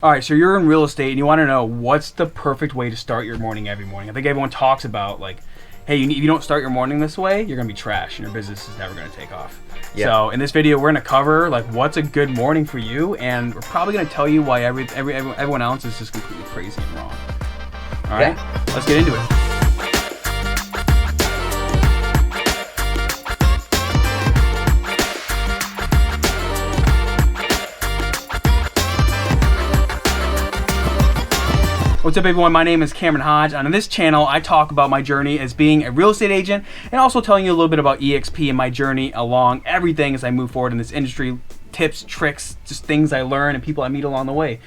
All right, so you're in real estate and you want to know what's the perfect way to start your morning every morning. I think everyone talks about like, hey, if you don't start your morning this way, you're gonna be trash and your business is never gonna take off. Yep. So in this video, we're gonna cover like what's a good morning for you, and we're probably gonna tell you why everyone else is just completely crazy and wrong. All right, let's get into it. What's up, everyone? My name is Cameron Hodge, and on this channel I talk about my journey as being a real estate agent and also telling you a little bit about EXP and my journey along everything as I move forward in this industry. Tips, tricks, just things I learn and people I meet along the way.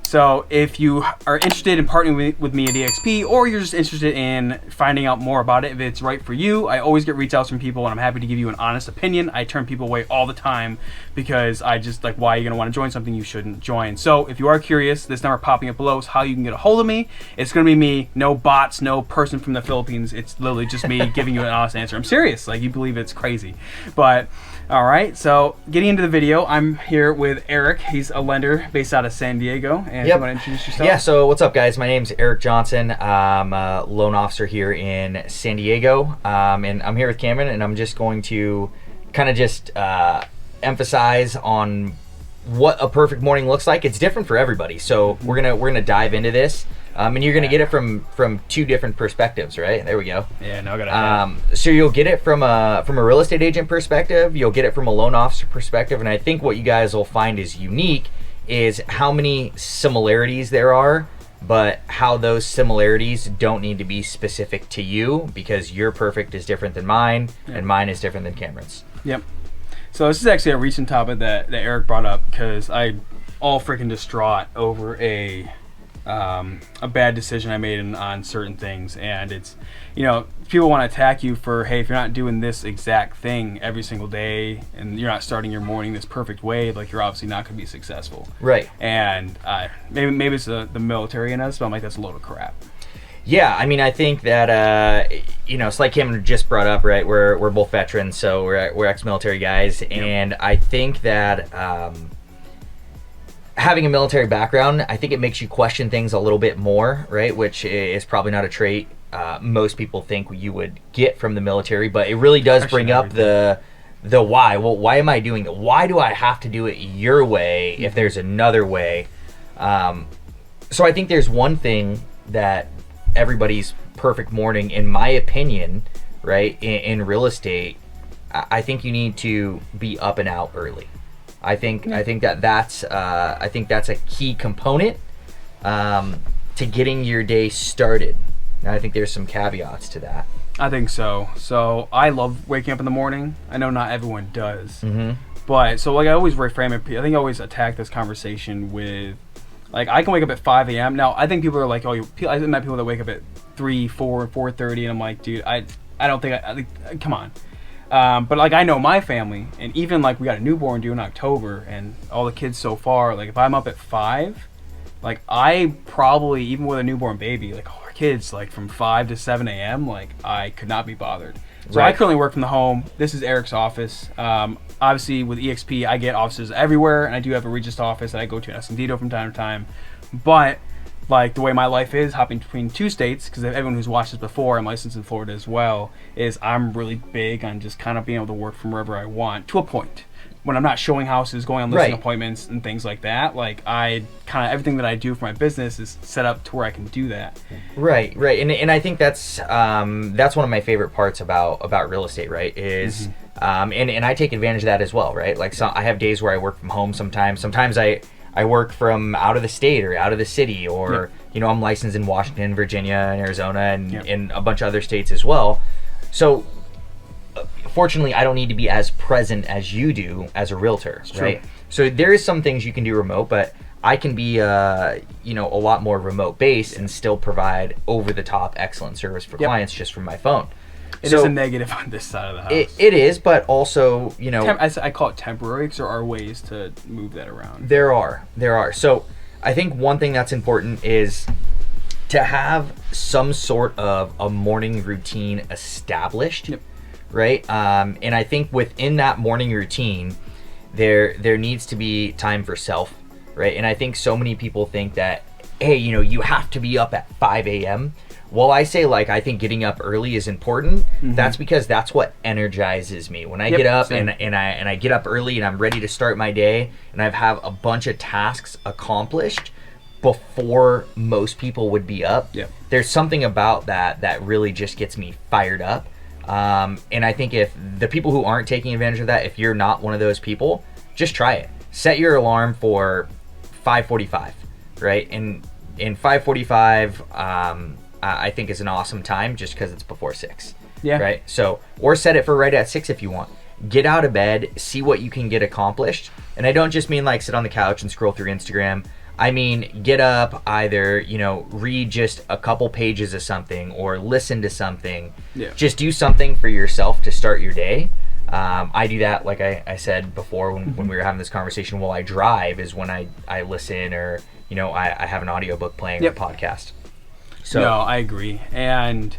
So if you are interested in partnering with me at EXP, or you're just interested in finding out more about it, if it's right for you, I always get reach outs from people and I'm happy to give you an honest opinion. I turn people away all the time because I just like, why are you going to want to join something you shouldn't join? So if you are curious, this number popping up below is how you can get a hold of me. It's going to be me, no bots, no person from the Philippines. It's literally just me giving you an honest answer. I'm serious, like you believe it's crazy. But all right, so getting into the video, I'm here with Eric. He's a lender based out of San Diego. And you want to introduce yourself? Yeah, so what's up, guys? My name's Eric Johnson. I'm a loan officer here in San Diego. And I'm here with Cameron, and I'm just going to kind of just emphasize on what a perfect morning looks like. It's different for everybody. So we're gonna dive into this. And you're gonna get it from two different perspectives, right? There we go. Yeah, no, I got it. So you'll get it from a real estate agent perspective. You'll get it from a loan officer perspective, and I think what you guys will find is unique is how many similarities there are, but how those similarities don't need to be specific to you, because your perfect is different than mine, and mine is different than Cameron's. Yep. So this is actually a recent topic that Eric brought up because I all freaking distraught over a bad decision I made on certain things, and it's, you know, people want to attack you for, hey, if you're not doing this exact thing every single day and you're not starting your morning this perfect way, like you're obviously not going to be successful. Right. And maybe it's the military in us, but I'm like, that's a load of crap. Yeah, I mean, I think that you know, it's like Cameron just brought up, right? We're both veterans, so we're ex-military guys, and I think that having a military background, I think it makes you question things a little bit more, right? Which is probably not a trait most people think you would get from the military, but it really does bring up the why. Well, why am I doing it? Why do I have to do it your way if there's another way? So I think there's one thing that everybody's perfect morning, in my opinion, right, in real estate, I think you need to be up and out early. I think that's a key component to getting your day started. And I think there's some caveats to that. I think so. So I love waking up in the morning. I know not everyone does, but so like I always reframe it. I think I always attack this conversation with, like, I can wake up at 5 a.m. Now I think people are like, oh, I met people that wake up at 3, 4, 4:30, and I'm like, dude, I don't think come on. But like I know my family, and even like we got a newborn due in October, and all the kids so far, like if I'm up at 5, like I probably, even with a newborn baby, like our kids, like from 5 to 7 a.m., like I could not be bothered. So I currently work from the home. This is Eric's office. Obviously with EXP, I get offices everywhere, and I do have a Regis office that I go to in Escondido from time to time. But like the way my life is, hopping between 2 states, because everyone who's watched this before, I'm licensed in Florida as well, is I'm really big on just kind of being able to work from wherever I want, to a point. When I'm not showing houses, going on listing appointments and things like that, like I kind of, everything that I do for my business is set up to where I can do that. Right. And I think that's one of my favorite parts about real estate, right? Is and I take advantage of that as well, right? Like, so I have days where I work from home sometimes. Sometimes I work from out of the state or out of the city, or you know, I'm licensed in Washington, Virginia, and Arizona, and in a bunch of other states as well. So fortunately, I don't need to be as present as you do as a realtor, right? So there is some things you can do remote, but I can be you know, a lot more remote based and still provide over the top excellent service for clients just from my phone. It is a negative on this side of the house. It is, but also, you know, I call it temporary, because there are ways to move that around. There are. So I think one thing that's important is to have some sort of a morning routine established, right? And I think within that morning routine, there needs to be time for self. right? And I think so many people think that, hey, you know, you have to be up at 5 a.m. Well, I say, like, I think getting up early is important. That's because that's what energizes me. When I get up and I get up early and I'm ready to start my day and I have a bunch of tasks accomplished before most people would be up, there's something about that really just gets me fired up. And I think if the people who aren't taking advantage of that, if you're not one of those people, just try it. Set your alarm for 5:45, right? And in 5:45, I think is an awesome time just because it's before 6. Right? So, or set it for right at 6 if you want. Get out of bed, see what you can get accomplished. And I don't just mean like sit on the couch and scroll through Instagram. I mean, get up, either, you know, read just a couple pages of something or listen to something. Just do something for yourself to start your day. I do that, like I said before when we were having this conversation, while I drive is when I listen, or, you know, I have an audiobook playing or a podcast. So, no, I agree. And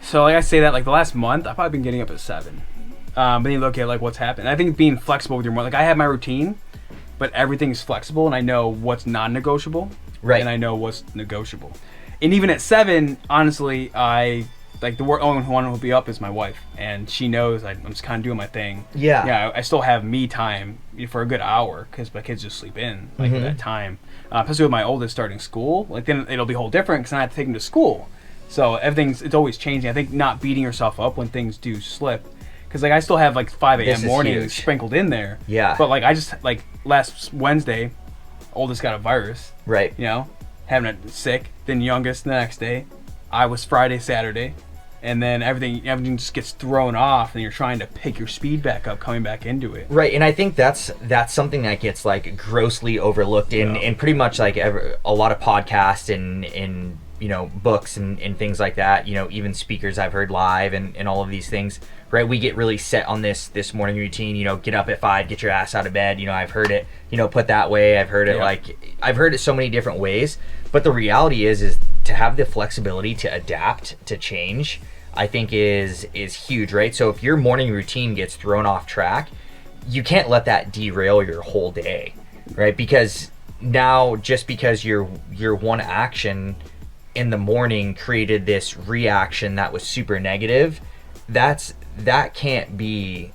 so, like I say that, like the last month, I've probably been getting up at 7. But then you look at like what's happened. I think being flexible with your morning, like I have my routine, but everything's flexible, and I know what's non-negotiable, right? And I know what's negotiable. And even at 7, honestly, I like the only one who will be up is my wife, and she knows I'm just kind of doing my thing. Yeah, I still have me time for a good hour because my kids just sleep in like at that time. Especially with my oldest starting school, like then it'll be a whole different because I have to take him to school. So it's always changing. I think not beating yourself up when things do slip. Because like I still have like 5 a.m. mornings sprinkled in there. Yeah. But like I just like last Wednesday, oldest got a virus. Right. You know, having it sick. Then youngest the next day. I was Friday, Saturday, and then everything just gets thrown off, and you're trying to pick your speed back up, coming back into it. Right. And I think that's something that gets like grossly overlooked in pretty much like a lot of podcasts and you know, books and things like that. You know, even speakers I've heard live and all of these things. Right, we get really set on this morning routine. You know, get up at 5, get your ass out of bed. You know, I've heard it, you know, put that way. I've heard it I've heard it so many different ways. But the reality is to have the flexibility to adapt to change, I think is huge, right? So if your morning routine gets thrown off track, you can't let that derail your whole day, right? Because now, just because your one action in the morning created this reaction that was super negative, that can't be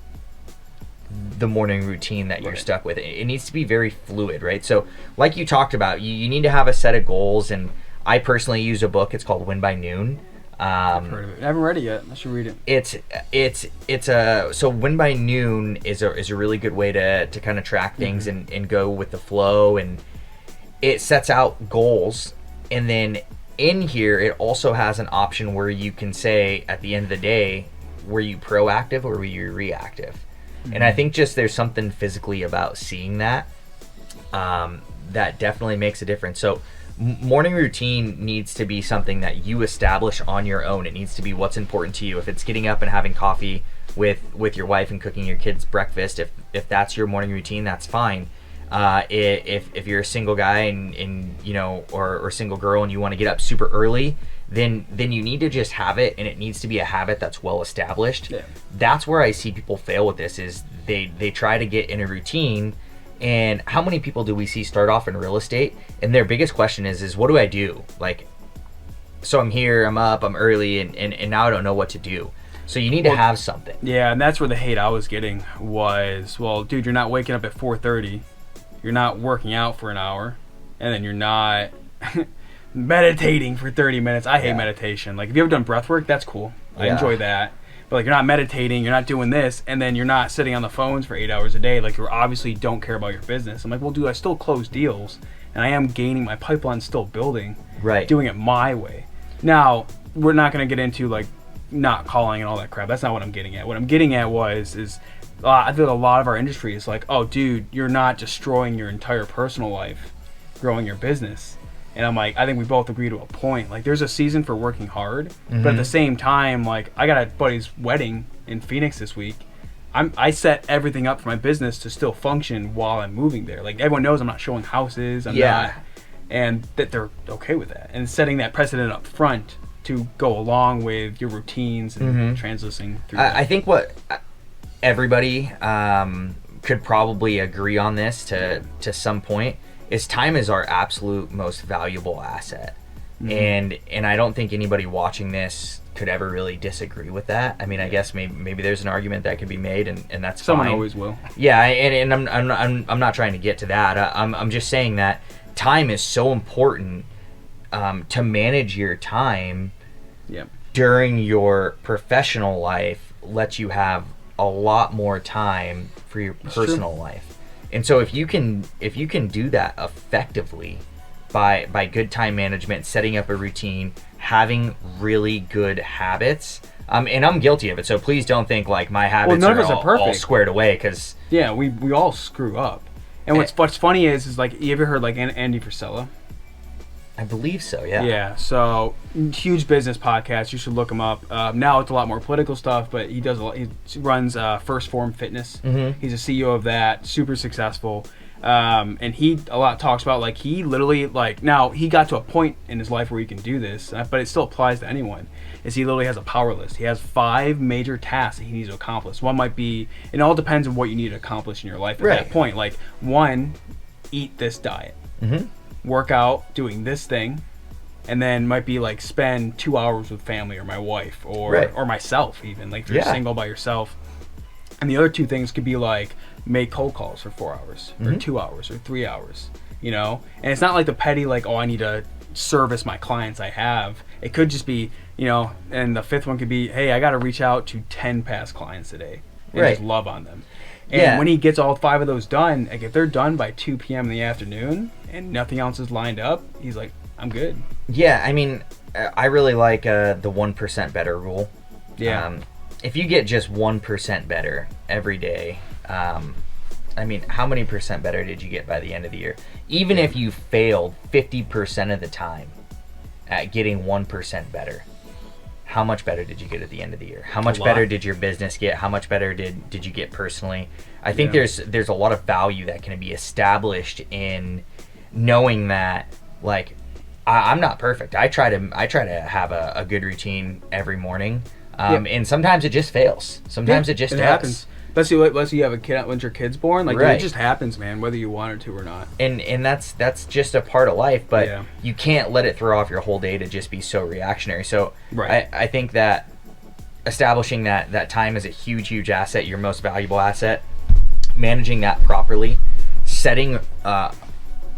the morning routine that you're stuck with. It needs to be very fluid, right? So like you talked about, you need to have a set of goals, and I personally use a book. It's called Win by Noon. I've heard of it. I haven't read it yet. I should read it. So Win by Noon is a really good way to kind of track things and go with the flow, and it sets out goals, and then in here it also has an option where you can say at the end of the day, were you proactive or were you reactive? And I think just there's something physically about seeing that that definitely makes a difference. So morning routine needs to be something that you establish on your own. It needs to be what's important to you. If it's getting up and having coffee with your wife and cooking your kids breakfast, if that's your morning routine, that's fine. If you're a single guy and you know, or single girl, and you want to get up super early, then you need to just have it, and it needs to be a habit that's well established. That's where I see people fail with this, is they try to get in a routine. And how many people do we see start off in real estate, and their biggest question is what do I do? Like, so I'm here, I'm up, I'm early, and now I don't know what to do. So you need to have something. Yeah, and that's where the hate I was getting was, well, dude, you're not waking up at 4:30, you're not working out for an hour, and then you're not meditating for 30 minutes. I hate meditation. Like, if you ever done breath work, that's cool. I enjoy that. But like, you're not meditating, you're not doing this, and then you're not sitting on the phones for 8 hours a day. Like, you obviously don't care about your business. I'm like, well, dude, I still close deals, and I am gaining, my pipeline's still building. Right. Doing it my way. Now, we're not going to get into like not calling and all that crap. That's not what I'm getting at. What I'm getting at is I feel a lot of our industry is like, oh, dude, you're not destroying your entire personal life, growing your business. And I'm like, I think we both agree to a point. Like, there's a season for working hard, but at the same time, like, I got a buddy's wedding in Phoenix this week. I set everything up for my business to still function while I'm moving there. Like, everyone knows I'm not showing houses. I'm not, and that they're okay with that. And setting that precedent up front to go along with your routines and transitioning through that. I think what everybody could probably agree on this to some point is time is our absolute most valuable asset. And I don't think anybody watching this could ever really disagree with that. I mean, I guess maybe there's an argument that could be made, and that's Someone fine. always will. Yeah, and I'm not trying to get to that. I'm just saying that time is so important to manage your time. Yep. During your professional life lets you have a lot more time for your personal life. And so if you can do that effectively by good time management, setting up a routine, having really good habits, and I'm guilty of it, so please don't think like my habits none of us are perfect. all squared away, because yeah, we all screw up. And what's funny is like, you ever heard like Andy Frisella? I believe so, yeah. Yeah, so huge business podcast. You should look him up. Now it's a lot more political stuff, but he does a lot. He runs First Form Fitness. He's a CEO of that, super successful. And he a lot talks about like he literally like, now he got to a point in his life where he can do this, but it still applies to anyone. Is he literally has a power list. He has 5 major tasks that he needs to accomplish. One might be, it all depends on what you need to accomplish in your life at that point. Like 1, eat this diet. Work out doing this thing, and then might be like spend 2 hours with family or my wife or myself, even like if you're single by yourself. And the other 2 things could be like make cold calls for 4 hours or 2 hours or 3 hours, you know. And it's not like the petty like, oh, I need to service my clients I have. It could just be, you know. And the 5th one could be, hey, I got to reach out to 10 past clients today and just love on them. And when he gets all 5 of those done, like if they're done by 2 p.m. in the afternoon and nothing else is lined up, he's like, I'm good. Yeah, I mean, I really like the 1% better rule. Yeah. If you get just 1% better every day, I mean, how many percent better did you get by the end of the year? Even if you failed 50% of the time at getting 1% better, how much better did you get at the end of the year? How much better did your business get? How much better did you get personally? I think there's a lot of value that can be established in knowing that, like, I'm not perfect. I try to have a good routine every morning, and sometimes it just fails. Sometimes it just happens. Let's see you have a kid when your kid's born. Like it just happens, man, whether you want it to or not. And that's just a part of life, but you can't let it throw off your whole day to just be so reactionary. So I think that establishing that time is a huge asset, your most valuable asset, managing that properly, setting a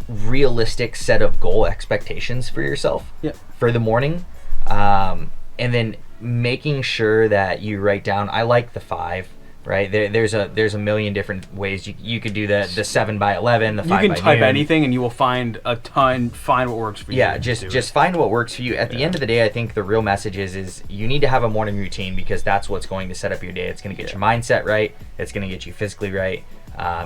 realistic set of goal expectations for yourself for the morning, and then making sure that you write down, I like the 5. Right, there's a million different ways you could do the 7 by 11, the 5 by noon. You can type anything and you will find a ton. Find what works for you. Yeah, just find what works for you. At the end of the day, I think the real message is you need to have a morning routine, because that's what's going to set up your day. It's going to get your mindset right. It's going to get you physically right.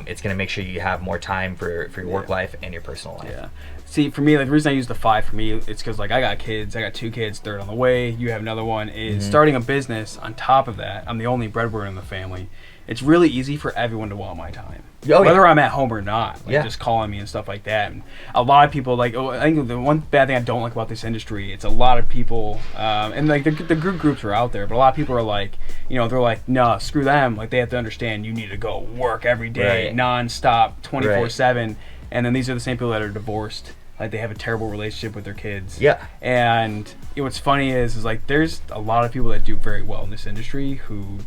It's going to make sure you have more time for your work life and your personal life. Yeah. See, for me, like the reason I use the 5 for me, it's because like I got kids. I got 2 kids, third on the way. You have another one. Is starting a business on top of that. I'm the only breadwinner in the family. It's really easy for everyone to want my time, whether I'm at home or not. Like just calling me and stuff like that. And a lot of people like. I think the one bad thing I don't like about this industry, it's a lot of people, and like the groups are out there, but a lot of people are like, you know, they're like, no, screw them. Like they have to understand you need to go work every day, nonstop, 24/7. And then these are the same people that are divorced. Like they have a terrible relationship with their kids. Yeah. And what's funny is like there's a lot of people that do very well in this industry who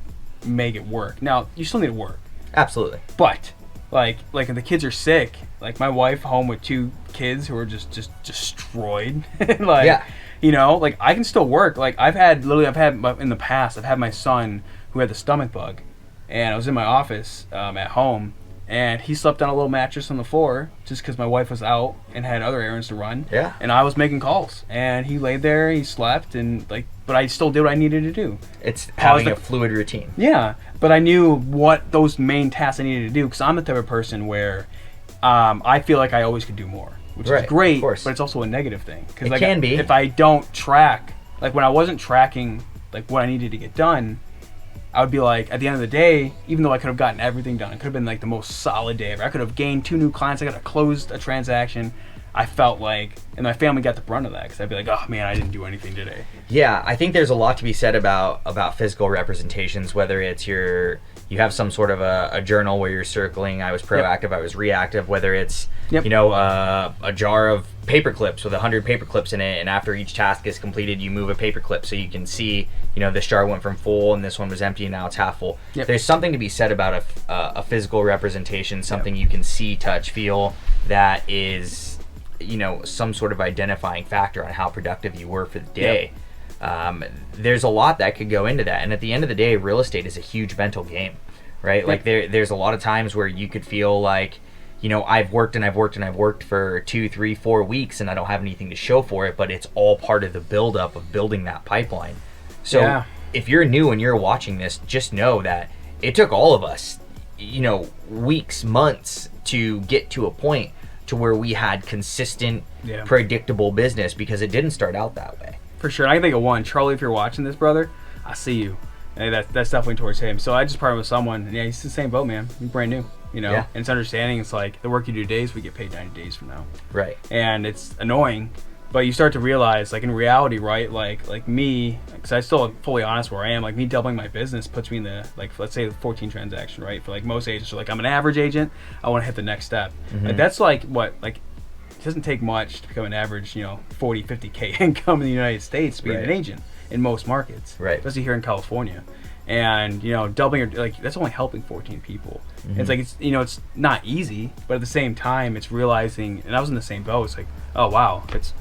make it work. Now you still need to work. Absolutely. But like if the kids are sick, like my wife home with 2 kids who are just destroyed. You know, like I can still work. Like I've had in the past, I've had my son who had the stomach bug, and I was in my office at home. And he slept on a little mattress on the floor just because my wife was out and had other errands to run. Yeah. And I was making calls. And he laid there, he slept, and but I still did what I needed to do. It's having a fluid routine. Yeah. But I knew what those main tasks I needed to do, because I'm the type of person where I feel like I always could do more, which is great, but it's also a negative thing. It can be. If I don't track, like when I wasn't tracking like what I needed to get done, I would be like, at the end of the day, even though I could have gotten everything done, it could have been like the most solid day ever. I could have gained 2 new clients. I could have closed a transaction. I felt like, and my family got the brunt of that, because I'd be like, oh man, I didn't do anything today. Yeah, I think there's a lot to be said about physical representations, whether it's your you have some sort of a journal where you're circling, I was proactive, I was reactive, whether it's, Yep. you know, a jar of paper clips with 100 paper clips in it, and after each task is completed, you move a paper clip so you can see, you know, this jar went from full and this one was empty and now it's half full. Yep. There's something to be said about a physical representation, something you can see, touch, feel, that is, you know, some sort of identifying factor on how productive you were for the day. There's a lot that could go into that, and at the end of the day, real estate is a huge mental game, right? Like there's a lot of times where you could feel like, you know, I've worked for 2, 3, 4 weeks and I don't have anything to show for it, but it's all part of the buildup of building that pipeline. So if you're new and you're watching this, just know that it took all of us, you know, weeks, months to get to a point to where we had consistent, predictable business, because it didn't start out that way. For sure. And I can think of one. Charlie, if you're watching this, brother, I see you. And that's definitely towards him. So I just partnered with someone, and he's the same boat, man. He's brand new, you know? And it's understanding. It's like the work you do today, we get paid 90 days from now. Right. And it's annoying, but you start to realize, like in reality, right? Like me, because I still fully honest where I am, like me doubling my business puts me in the, like, let's say the 14 transaction, right? For like most agents are like, I'm an average agent, I want to hit the next step. Like that's like what, like, it doesn't take much to become an average, you know, 40, 50K income in the United States being an agent in most markets, especially here in California. And, you know, doubling your, like, that's only helping 14 people. It's like, it's, you know, it's not easy, but at the same time, it's realizing, and I was in the same boat, it's like, oh, wow, it's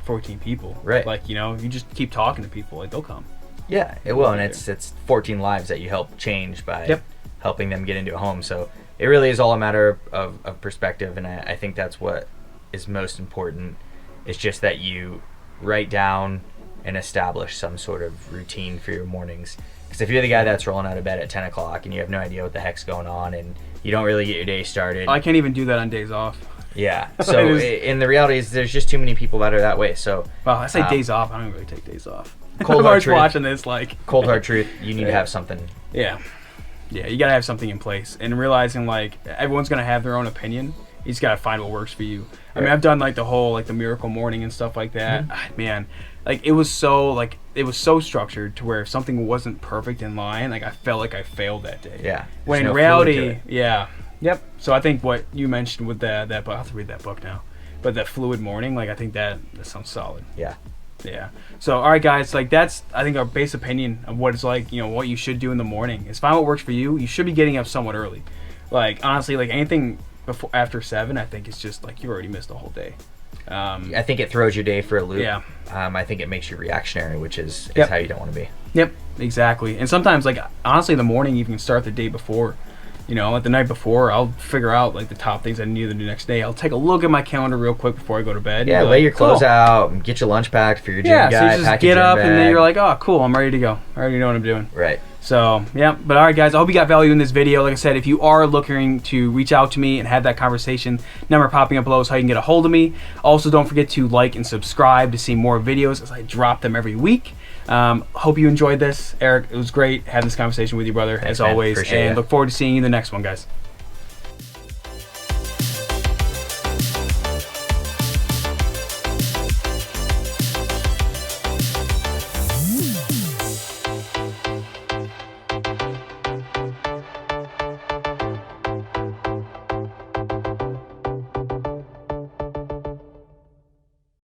14 people. Right. Like, you know, you just keep talking to people, like, they'll come. Yeah, it will, and it's 14 lives that you help change by helping them get into a home. So it really is all a matter of perspective, and I think that's what is most important. It's just that you write down and establish some sort of routine for your mornings. Because if you're the guy that's rolling out of bed at 10 o'clock and you have no idea what the heck's going on and you don't really get your day started. I can't even do that on days off. Yeah. So in the reality is there's just too many people that are that way. So well, I say days off. I don't really take days off. Cold hard truth. Watching this, like cold hard truth. You need to have something. Yeah. You gotta have something in place, and realizing like everyone's gonna have their own opinion. You just gotta find what works for you. I mean, I've done like the whole like the miracle morning and stuff like that. Man, like it was so structured to where if something wasn't perfect in line, like I felt like I failed that day. Yeah. When in reality, Yep. So I think what you mentioned with that book, I'll have to read that book now. But that fluid morning, like I think that sounds solid. Yeah. So all right, guys, like that's I think our base opinion of what it's like, you know, what you should do in the morning is find what works for you. You should be getting up somewhat early. Like honestly, like anything before after 7, I think it's just like you already missed the whole day. I think it throws your day for a loop. Yeah. I think it makes you reactionary, which is how you don't want to be. Yep, exactly. And sometimes, like honestly, in the morning you can start the day before. You know, like the night before, I'll figure out like the top things I need to do the next day. I'll take a look at my calendar real quick before I go to bed. Yeah, lay your clothes out, and get your lunch packed for your gym guy. Yeah, so you just get up and then you're like, oh, cool, I'm ready to go. I already know what I'm doing. Right. So, yeah. But all right, guys, I hope you got value in this video. Like I said, if you are looking to reach out to me and have that conversation, number popping up below is how you can get a hold of me. Also, don't forget to like and subscribe to see more videos as I drop them every week. Hope you enjoyed this. Eric, it was great having this conversation with you, brother, as always. And look forward to seeing you in the next one, guys.